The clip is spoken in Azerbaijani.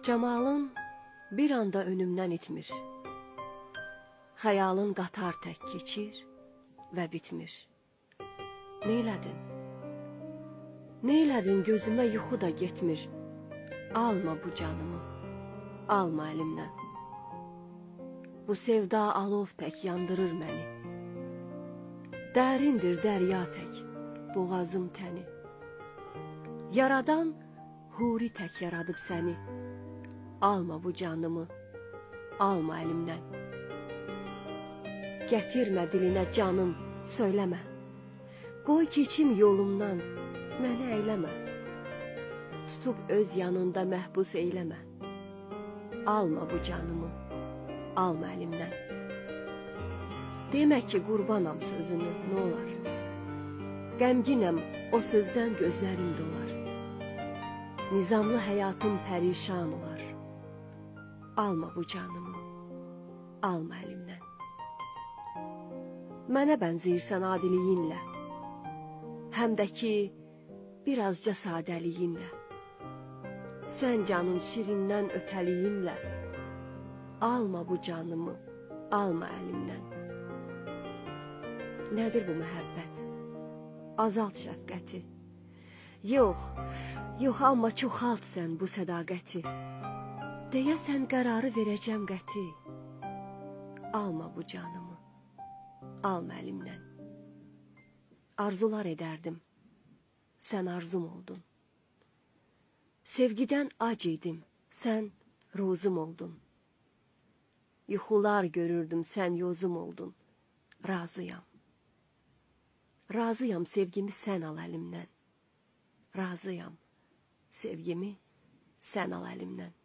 Cemalın bir anda önümden itmir. Xəyalın qatar tək keçir və bitmir. Neylədin? Neylədin gözümə yuxu da getmir. Alma bu canımı, alma əlimdən. Bu sevda alov tək yandırır məni. Dərindir dərya tək, boğazım təni. Yaradan huri tək yaradıb səni. Alma bu canımı, alma əlimdən. Gətirmə dilinə canım, söyləmə. Qoy keçim yolumdan, məni eyləmə. Tutub öz yanında məhbus eyləmə. Alma bu canımı, alma əlimdən. Demə ki qurbanam sözünü, nə olar? Qəmginəm, o sözdən gözlərim dolar. Nizamlı həyatım pərişan olar. Alma bu canımı, alma əlimdən. Mənə bənzəyirsən adiliyinlə, həm də ki birazca sadəliyinlə. Sən canın şirindən ötəliyinlə, alma bu canımı, alma əlimdən. Nədir bu məhəbbət? Azalt şəfqəti. Yox, yox, amma çoxalt sən bu sədaqəti. Deyəsən qərarı verəcəm qəti. Alma bu canımı, alma əlimdən. Arzular edərdim, sən arzum oldun. Sevgidən ac idim, sən rozum oldun. Yuxular görürdüm, sən yozum oldun. Razıyam. Razıyam sevgimi sən al əlimdən. Razıyam sevgimi sən al əlimdən.